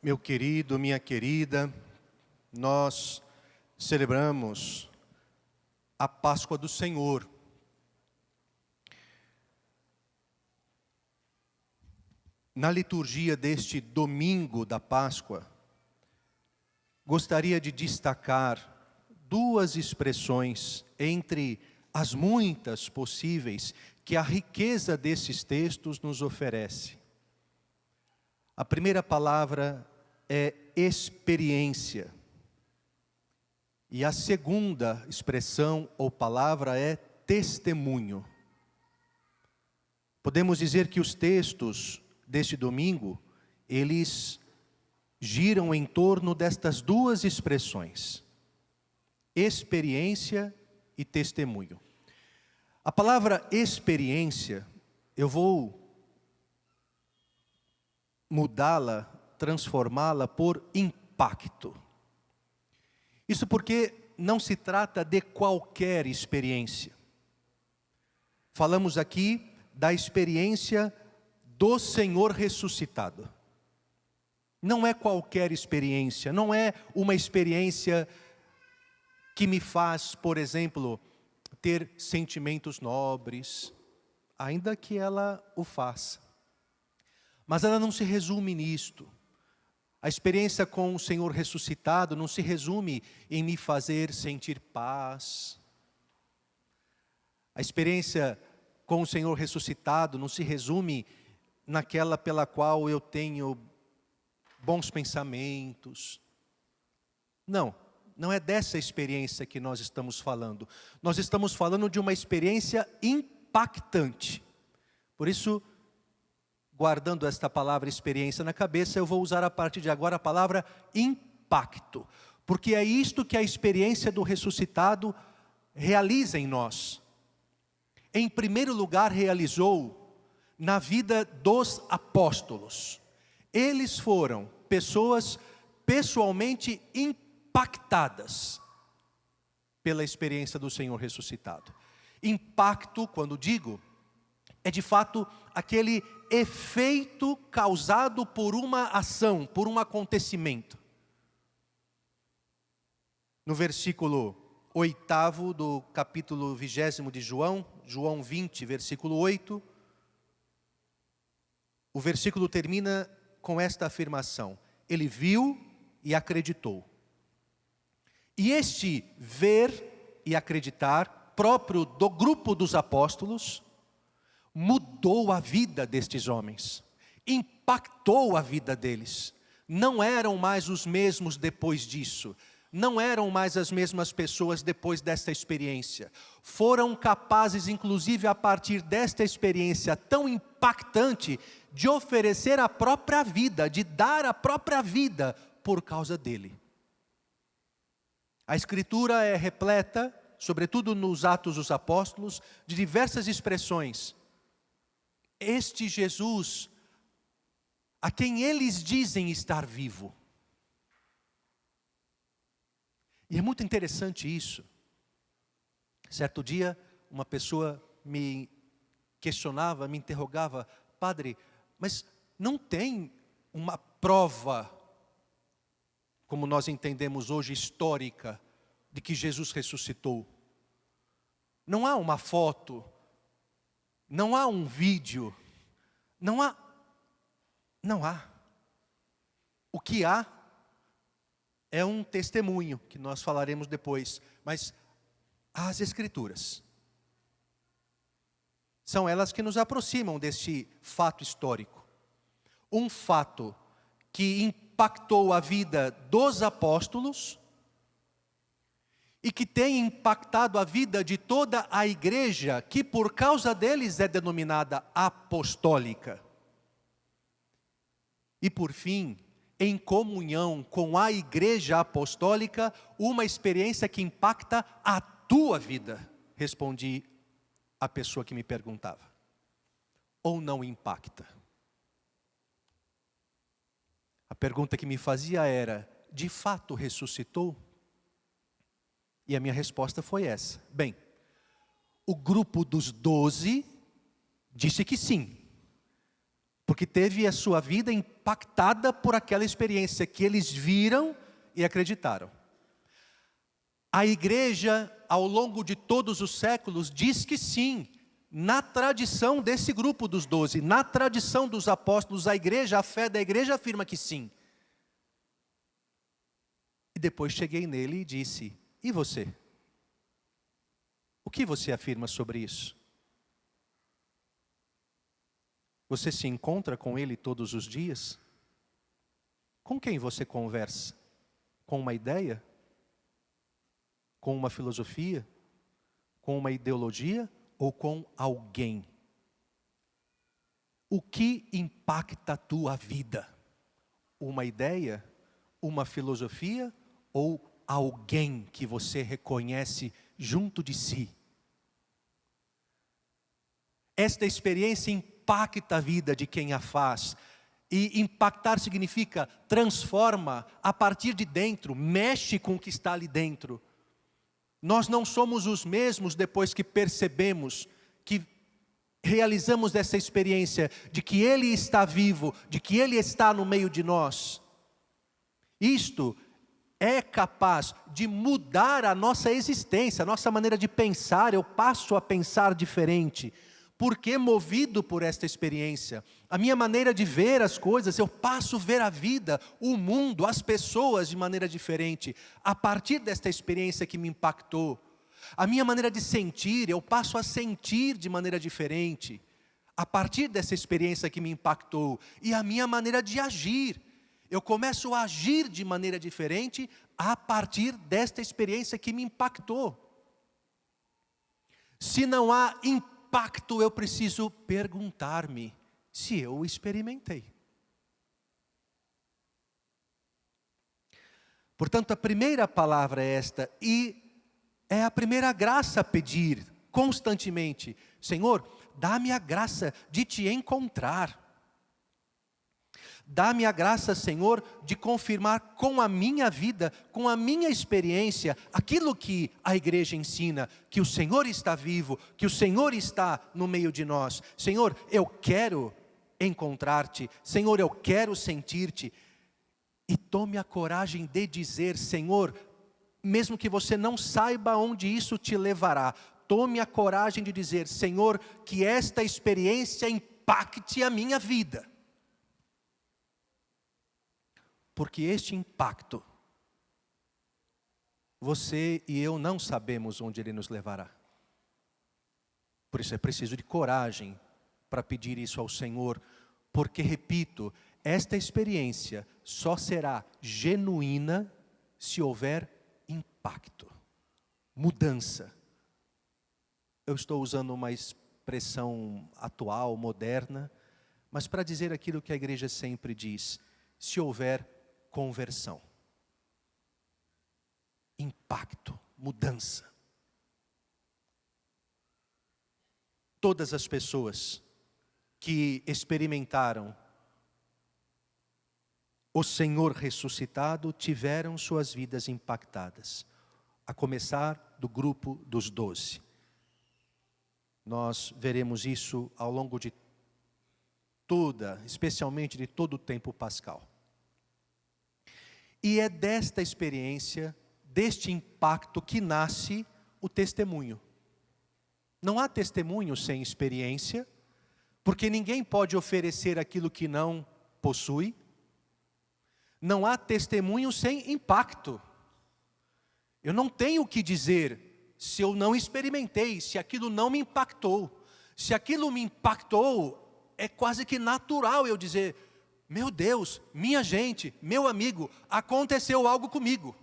Meu querido, minha querida, nós celebramos a Páscoa do Senhor. Na liturgia deste domingo da Páscoa, gostaria de destacar duas expressões entre as muitas possíveis que a riqueza desses textos nos oferece. A primeira palavra é experiência. E a segunda expressão ou palavra é testemunho. Podemos dizer que os textos deste domingo, eles giram em torno destas duas expressões: experiência e testemunho. A palavra experiência, eu vou mudá-la, transformá-la por impacto. Isso porque não se trata de qualquer experiência. Falamos aqui da experiência do Senhor ressuscitado. Não é qualquer experiência, não é uma experiência que me faz, por exemplo, ter sentimentos nobres, ainda que ela o faça. Mas ela não se resume nisto. A experiência com o Senhor ressuscitado não se resume em me fazer sentir paz. A experiência com o Senhor ressuscitado não se resume naquela pela qual eu tenho bons pensamentos. Não, não é dessa experiência que nós estamos falando. Nós estamos falando de uma experiência impactante. Por isso, guardando esta palavra experiência na cabeça, eu vou usar a partir de agora a palavra impacto. Porque é isto que a experiência do ressuscitado realiza em nós. Em primeiro lugar, realizou na vida dos apóstolos. Eles foram pessoas pessoalmente impactadas pela experiência do Senhor ressuscitado. Impacto, quando digo, é de fato aquele efeito causado por uma ação, por um acontecimento. No versículo 8º do capítulo 20 de João, João 20, versículo 8, o versículo termina com esta afirmação: ele viu e acreditou. E este ver e acreditar, próprio do grupo dos apóstolos, mudou a vida destes homens, impactou a vida deles. Não eram mais os mesmos depois disso, não eram mais as mesmas pessoas depois desta experiência. Foram capazes, inclusive a partir desta experiência tão impactante, de oferecer a própria vida, de dar a própria vida por causa dele. A Escritura é repleta, sobretudo nos Atos dos Apóstolos, de diversas expressões. Este Jesus, a quem eles dizem estar vivo. E é muito interessante isso. Certo dia, uma pessoa me questionava, me interrogava: padre, mas não tem uma prova, como nós entendemos hoje, histórica, de que Jesus ressuscitou? Não há uma foto, não há um vídeo, não há. O que há é um testemunho, que nós falaremos depois, mas as Escrituras. São elas que nos aproximam deste fato histórico. Um fato que impactou a vida dos apóstolos e que tem impactado a vida de toda a igreja, que por causa deles é denominada apostólica. E por fim, em comunhão com a igreja apostólica, uma experiência que impacta a tua vida. Respondi à pessoa que me perguntava. Ou não impacta? A pergunta que me fazia era: de fato ressuscitou? E a minha resposta foi essa: bem, o grupo dos 12 disse que sim. porque teve a sua vida impactada por aquela experiência que eles viram e acreditaram. A igreja, ao longo de todos os séculos, diz que sim, na tradição desse grupo dos 12, na tradição dos apóstolos, a fé da igreja afirma que sim. E depois cheguei nele e disse: e você? O que você afirma sobre isso? Você se encontra com ele todos os dias? Com quem você conversa? Com uma ideia? Com uma filosofia? Com uma ideologia? Ou com alguém? O que impacta a tua vida? Uma ideia? Uma filosofia? Ou alguém que você reconhece junto de si? Esta experiência impacta a vida de quem a faz. E impactar significa transforma a partir de dentro, mexe com o que está ali dentro. Nós não somos os mesmos depois que percebemos, que realizamos essa experiência de que Ele está vivo, de que Ele está no meio de nós. Isto é capaz de mudar a nossa existência, a nossa maneira de pensar. Eu passo a pensar diferente. Porque movido por esta experiência, a minha maneira de ver as coisas, eu passo a ver a vida, o mundo, as pessoas de maneira diferente. A partir desta experiência que me impactou, a minha maneira de sentir, eu passo a sentir de maneira diferente. A partir dessa experiência que me impactou, e a minha maneira de agir, eu começo a agir de maneira diferente a partir desta experiência que me impactou. Se não há impacto, eu preciso perguntar-me se eu o experimentei. Portanto, a primeira palavra é esta, e é a primeira graça a pedir constantemente: Senhor, dá-me a graça de te encontrar. Dá-me a graça, Senhor, de confirmar com a minha vida, com a minha experiência, aquilo que a igreja ensina, que o Senhor está vivo, que o Senhor está no meio de nós. Senhor, eu quero encontrar-te. Senhor, eu quero sentir-te. E tome a coragem de dizer: Senhor, mesmo que você não saiba onde isso te levará, tome a coragem de dizer: Senhor, que esta experiência impacte a minha vida. Porque este impacto, você e eu não sabemos onde ele nos levará. Por isso é preciso de coragem para pedir isso ao Senhor. Porque, repito, esta experiência só será genuína se houver impacto, mudança. Eu estou usando uma expressão atual, moderna, mas para dizer aquilo que a igreja sempre diz: se houver conversão, impacto, mudança. Todas as pessoas que experimentaram o Senhor ressuscitado tiveram suas vidas impactadas, a começar do grupo dos 12. Nós veremos isso ao longo de especialmente de todo o tempo pascal. E é desta experiência, deste impacto, que nasce o testemunho. Não há testemunho sem experiência, porque ninguém pode oferecer aquilo que não possui. Não há testemunho sem impacto. Eu não tenho o que dizer se eu não experimentei, se aquilo não me impactou. Se aquilo me impactou, é quase que natural eu dizer: meu Deus, minha gente, meu amigo, aconteceu algo comigo.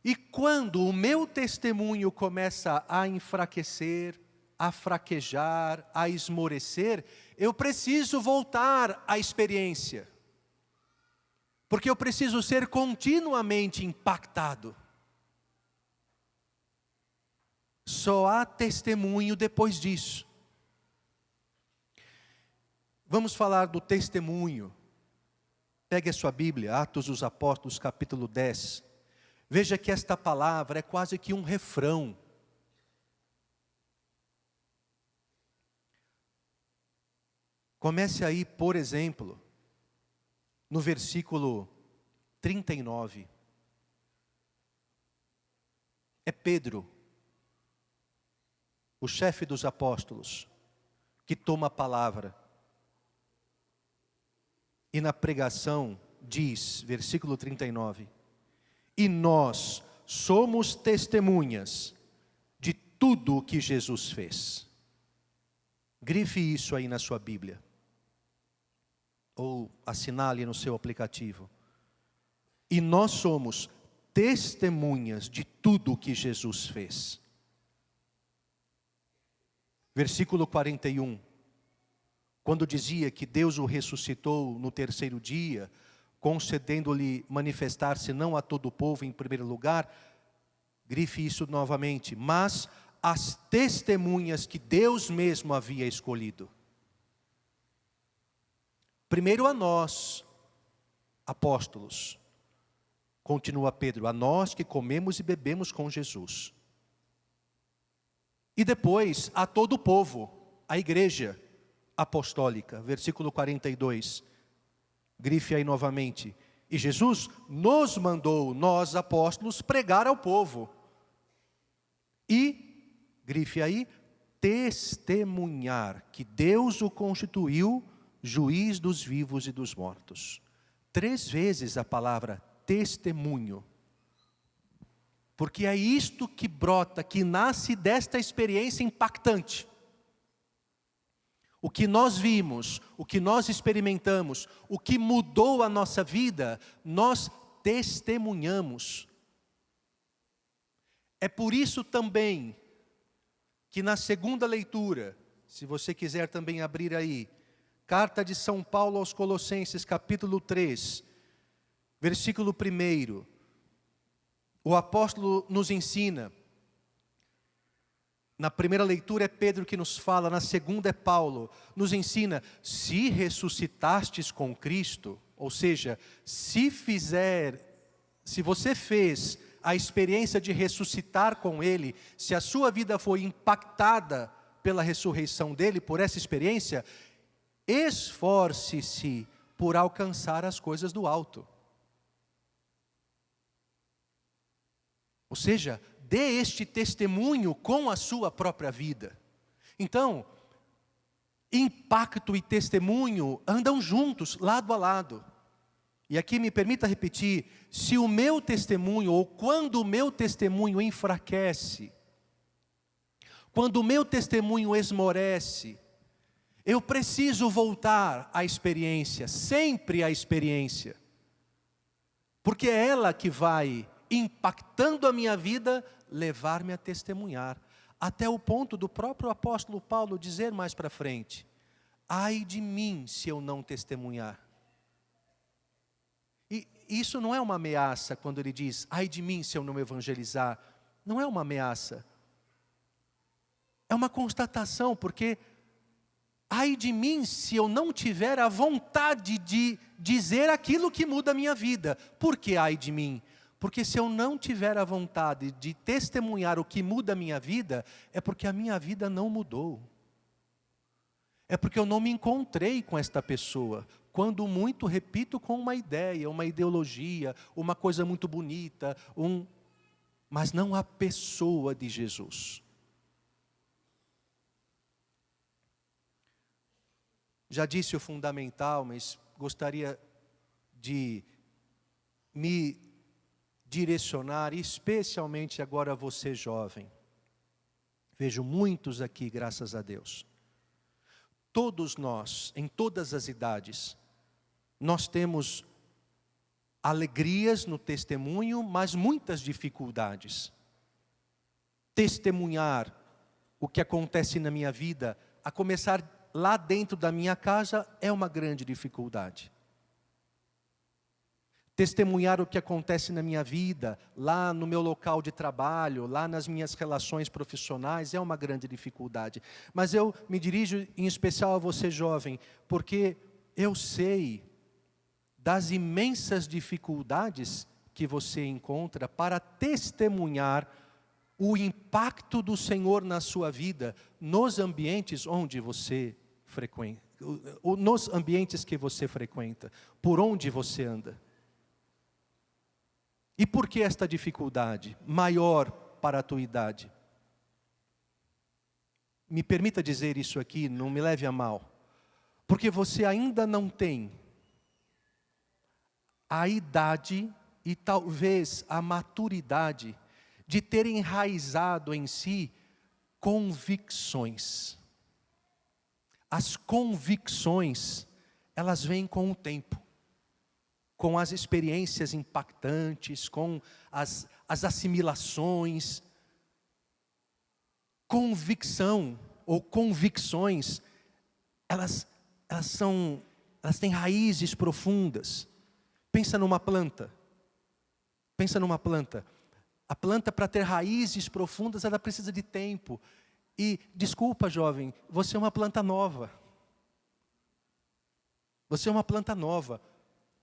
E quando o meu testemunho começa a enfraquecer, a fraquejar, a esmorecer, eu preciso voltar à experiência. Porque eu preciso ser continuamente impactado. Só há testemunho depois disso. Vamos falar do testemunho. Pegue a sua Bíblia, Atos dos Apóstolos, capítulo 10. Veja que esta palavra é quase que um refrão. Comece aí, por exemplo, no versículo 39. É Pedro, o chefe dos apóstolos, que toma a palavra. E na pregação diz, versículo 39, e nós somos testemunhas de tudo o que Jesus fez. Grife isso aí na sua Bíblia. Ou assinale no seu aplicativo. E nós somos testemunhas de tudo o que Jesus fez. Versículo 41. Quando dizia que Deus o ressuscitou no terceiro dia, concedendo-lhe manifestar-se não a todo o povo em primeiro lugar, grife isso novamente, mas as testemunhas que Deus mesmo havia escolhido. Primeiro a nós, apóstolos, continua Pedro, a nós que comemos e bebemos com Jesus. E depois a todo o povo, a igreja apostólica, versículo 42, grife aí novamente, e Jesus nos mandou, nós apóstolos, pregar ao povo. E, grife aí, testemunhar que Deus o constituiu juiz dos vivos e dos mortos. 3 vezes a palavra testemunho. Porque é isto que brota, que nasce desta experiência impactante. O que nós vimos, o que nós experimentamos, o que mudou a nossa vida, nós testemunhamos. É por isso também que na segunda leitura, se você quiser também abrir aí, Carta de São Paulo aos Colossenses, capítulo 3, versículo 1, o apóstolo nos ensina, na primeira leitura é Pedro que nos fala, na segunda é Paulo, nos ensina, se ressuscitastes com Cristo, ou seja, se você fez a experiência de ressuscitar com Ele, se a sua vida foi impactada pela ressurreição dEle, por essa experiência, esforce-se por alcançar as coisas do alto. Ou seja, dê este testemunho com a sua própria vida. Então, impacto e testemunho andam juntos, lado a lado. E aqui me permita repetir, se o meu testemunho, ou quando o meu testemunho enfraquece, quando o meu testemunho esmorece, eu preciso voltar à experiência, sempre à experiência. Porque é ela que vai, impactando a minha vida, levar-me a testemunhar. Até o ponto do próprio apóstolo Paulo dizer mais para frente, ai de mim se eu não testemunhar. E isso não é uma ameaça quando ele diz, ai de mim se eu não evangelizar. Não é uma ameaça. É uma constatação, porque ai de mim se eu não tiver a vontade de dizer aquilo que muda a minha vida. Por que ai de mim? Porque se eu não tiver a vontade de testemunhar o que muda a minha vida, é porque a minha vida não mudou. É porque eu não me encontrei com esta pessoa. Quando muito, repito, com uma ideia, uma ideologia, uma coisa muito bonita, mas não a pessoa de Jesus. Já disse o fundamental, mas gostaria de me direcionar, especialmente agora você jovem. Vejo muitos aqui, graças a Deus. Todos nós, em todas as idades, nós temos alegrias no testemunho, mas muitas dificuldades. Testemunhar o que acontece na minha vida, a começar lá dentro da minha casa, é uma grande dificuldade. Testemunhar o que acontece na minha vida, lá no meu local de trabalho, lá nas minhas relações profissionais, é uma grande dificuldade. Mas eu me dirijo em especial a você jovem, porque eu sei das imensas dificuldades que você encontra para testemunhar o impacto do Senhor na sua vida, nos ambientes onde você nos ambientes que você frequenta, por onde você anda. E por que esta dificuldade maior para a tua idade? Me permita dizer isso aqui, não me leve a mal. Porque você ainda não tem a idade e talvez a maturidade de ter enraizado em si convicções. As convicções, elas vêm com o tempo, com as experiências impactantes, com as assimilações. Convicção ou convicções, elas têm raízes profundas. Pensa numa planta. Pensa numa planta. A planta, para ter raízes profundas, ela precisa de tempo. E, desculpa, jovem, você é uma planta nova. Você é uma planta nova.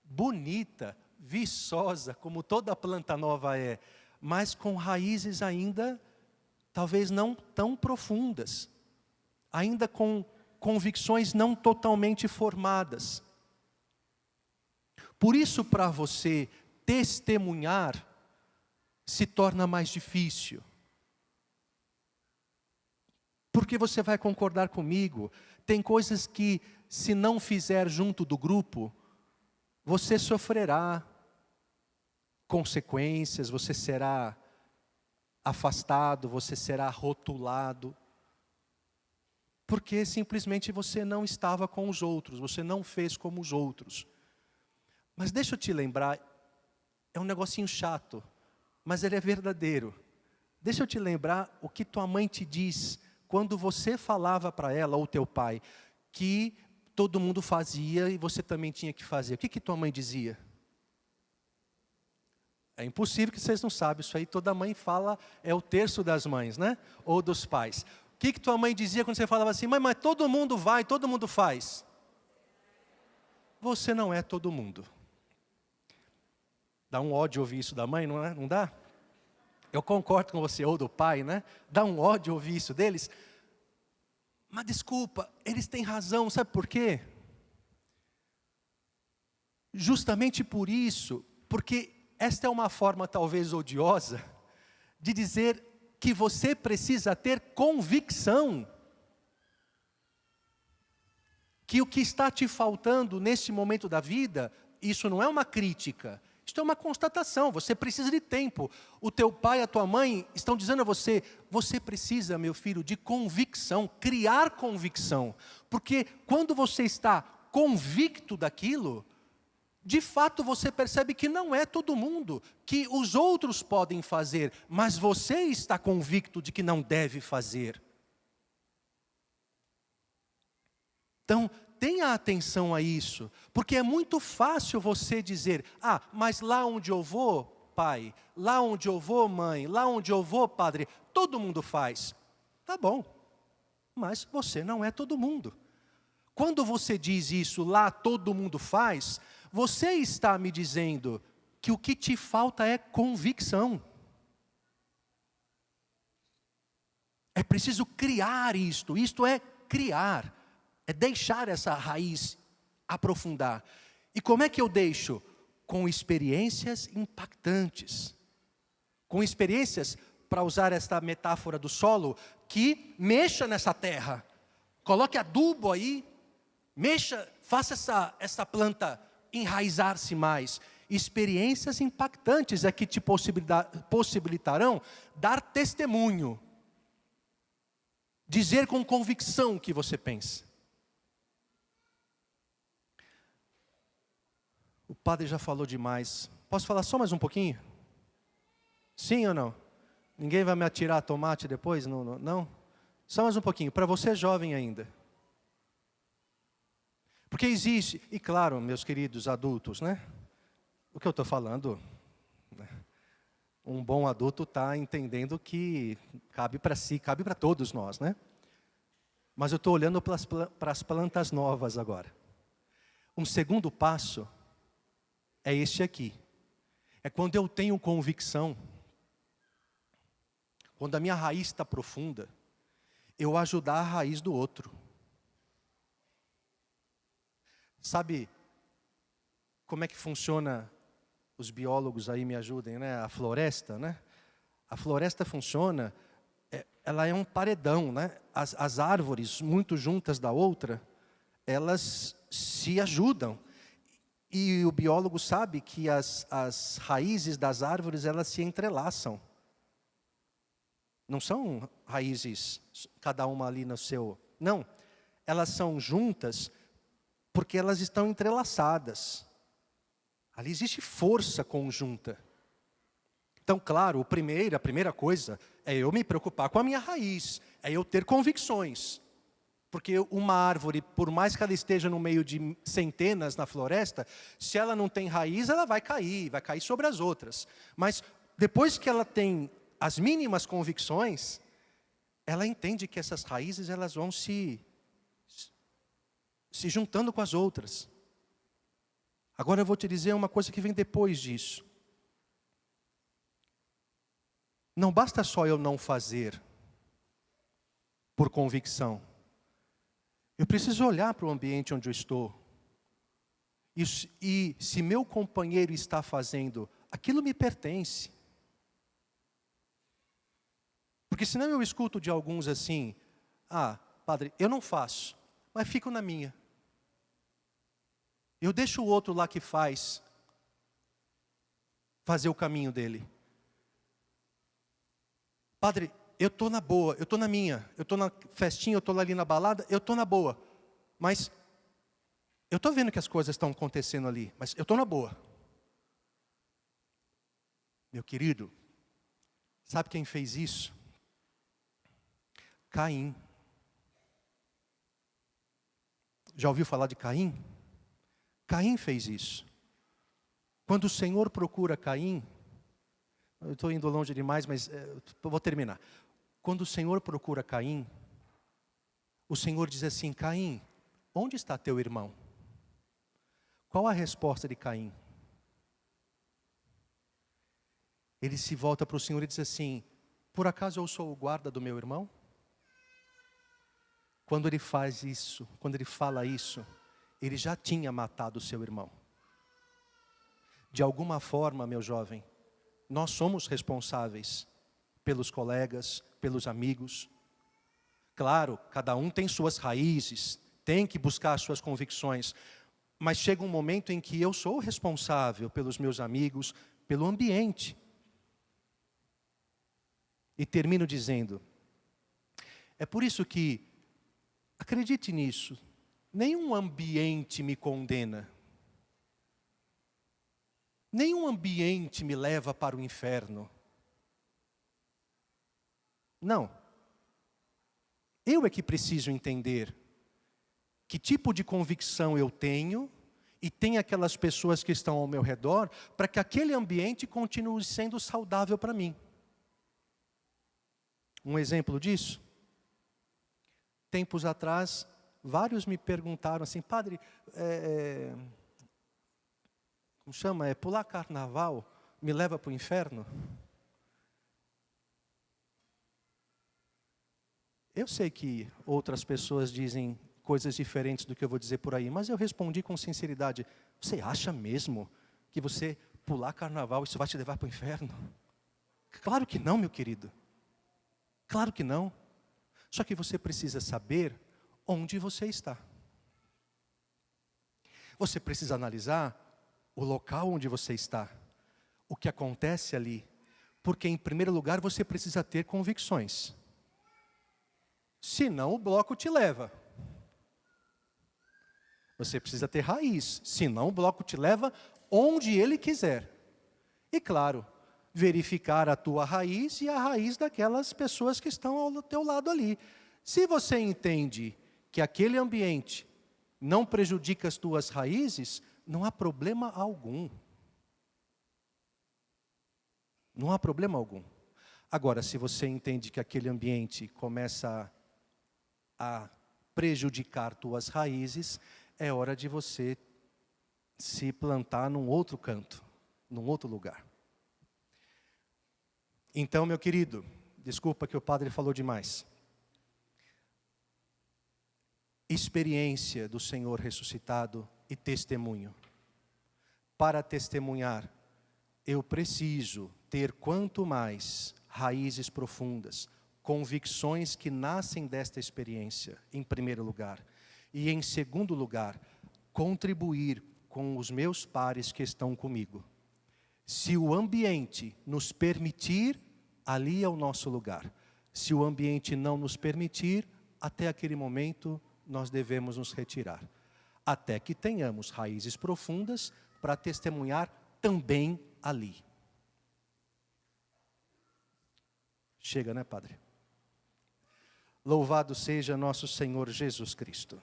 Bonita, viçosa, como toda planta nova é. Mas com raízes ainda, talvez não tão profundas. Ainda com convicções não totalmente formadas. Por isso, para você testemunhar, se torna mais difícil. Porque você vai concordar comigo, tem coisas que, se não fizer junto do grupo, você sofrerá consequências, você será afastado, você será rotulado. Porque simplesmente você não estava com os outros, você não fez como os outros. Mas deixa eu te lembrar, é um negocinho chato, mas ele é verdadeiro. Deixa eu te lembrar o que tua mãe te diz quando você falava para ela, ou teu pai, que todo mundo fazia e você também tinha que fazer. O que tua mãe dizia? É impossível que vocês não sabem, isso aí toda mãe fala, é o terço das mães, né? Ou dos pais. O que tua mãe dizia quando você falava assim, mãe, mas todo mundo vai, todo mundo faz? Você não é todo mundo. Dá um ódio ouvir isso da mãe, não é? Não dá? Eu concordo com você, ou do pai, né? Dá um ódio ouvir isso deles. Mas desculpa, eles têm razão, sabe por quê? Justamente por isso, porque esta é uma forma talvez odiosa de dizer que você precisa ter convicção que o que está te faltando neste momento da vida, isso não é uma crítica, isto é uma constatação, você precisa de tempo. O teu pai e a tua mãe estão dizendo a você, você precisa, meu filho, de convicção, criar convicção. Porque quando você está convicto daquilo, de fato você percebe que não é todo mundo, que os outros podem fazer, mas você está convicto de que não deve fazer. Então, tenha atenção a isso, porque é muito fácil você dizer, mas lá onde eu vou, pai, lá onde eu vou, mãe, lá onde eu vou, padre, todo mundo faz. Tá bom, mas você não é todo mundo. Quando você diz isso, lá todo mundo faz, você está me dizendo que o que te falta é convicção. É preciso criar isto é criar. É deixar essa raiz aprofundar. E como é que eu deixo? Com experiências impactantes. Com experiências, para usar esta metáfora do solo, que mexa nessa terra. Coloque adubo aí, mexa, faça essa planta enraizar-se mais. Experiências impactantes é que te possibilitarão dar testemunho. Dizer com convicção o que você pensa. O padre já falou demais. Posso falar só mais um pouquinho? Sim ou não? Ninguém vai me atirar tomate depois? Não? Só mais um pouquinho. Para você jovem ainda. Porque existe, e claro, meus queridos adultos, né? O que eu estou falando, né? Um bom adulto está entendendo que cabe para si, cabe para todos nós, né? Mas eu estou olhando para as plantas novas agora. Um segundo passo é este aqui. É quando eu tenho convicção, quando a minha raiz está profunda, eu ajudar a raiz do outro. Sabe como é que funciona? Os biólogos aí me ajudem, né? A floresta, né? A floresta funciona, ela é um paredão, né? As árvores, muito juntas da outra, elas se ajudam. E o biólogo sabe que as raízes das árvores, elas se entrelaçam. Não são raízes, cada uma ali no seu... Não, elas são juntas porque elas estão entrelaçadas. Ali existe força conjunta. Então, claro, a primeira coisa é eu me preocupar com a minha raiz, é eu ter convicções. Porque uma árvore, por mais que ela esteja no meio de centenas na floresta, se ela não tem raiz, ela vai cair sobre as outras. Mas depois que ela tem as mínimas convicções, ela entende que essas raízes elas vão se juntando com as outras. Agora eu vou te dizer uma coisa que vem depois disso. Não basta só eu não fazer por convicção. Eu preciso olhar para o ambiente onde eu estou. E se meu companheiro está fazendo, aquilo me pertence. Porque senão eu escuto de alguns assim, padre, eu não faço, mas fico na minha. Eu deixo o outro lá que faz, fazer o caminho dele. Padre, eu estou na boa, eu estou na minha, eu estou na festinha, eu estou ali na balada, eu estou na boa. Mas eu estou vendo que as coisas estão acontecendo ali, mas eu estou na boa. Meu querido, sabe quem fez isso? Caim. Já ouviu falar de Caim? Caim fez isso. Quando o Senhor procura Caim, eu estou indo longe demais, mas eu vou terminar. Quando o Senhor procura Caim, o Senhor diz assim, Caim, onde está teu irmão? Qual a resposta de Caim? Ele se volta para o Senhor e diz assim, por acaso eu sou o guarda do meu irmão? Quando ele faz isso, quando ele fala isso, ele já tinha matado o seu irmão. De alguma forma, meu jovem, nós somos responsáveis pelos colegas, pelos amigos. Claro, cada um tem suas raízes, tem que buscar as suas convicções. Mas chega um momento em que eu sou responsável pelos meus amigos, pelo ambiente. E termino dizendo, é por isso que, acredite nisso, nenhum ambiente me condena. Nenhum ambiente me leva para o inferno. Não. Eu é que preciso entender que tipo de convicção eu tenho e tem aquelas pessoas que estão ao meu redor para que aquele ambiente continue sendo saudável para mim. Um exemplo disso? Tempos atrás, vários me perguntaram assim, padre, como chama? Pular carnaval me leva para o inferno? Eu sei que outras pessoas dizem coisas diferentes do que eu vou dizer por aí, mas eu respondi com sinceridade, você acha mesmo que você pular carnaval, isso vai te levar para o inferno? Claro que não, meu querido. Claro que não. Só que você precisa saber onde você está. Você precisa analisar o local onde você está, o que acontece ali, porque em primeiro lugar você precisa ter convicções. Senão o bloco te leva. Você precisa ter raiz, senão o bloco te leva onde ele quiser. E claro, verificar a tua raiz e a raiz daquelas pessoas que estão ao teu lado ali. Se você entende que aquele ambiente não prejudica as tuas raízes, não há problema algum. Não há problema algum. Agora, se você entende que aquele ambiente começa a prejudicar tuas raízes, é hora de você se plantar num outro canto, num outro lugar. Então, meu querido, desculpa que o padre falou demais. Experiência do Senhor ressuscitado e testemunho. Para testemunhar, eu preciso ter quanto mais raízes profundas, convicções que nascem desta experiência, em primeiro lugar. E em segundo lugar, contribuir com os meus pares que estão comigo. Se o ambiente nos permitir, ali é o nosso lugar. Se o ambiente não nos permitir, até aquele momento nós devemos nos retirar. Até que tenhamos raízes profundas para testemunhar também ali. Chega, né, Padre? Louvado seja nosso Senhor Jesus Cristo.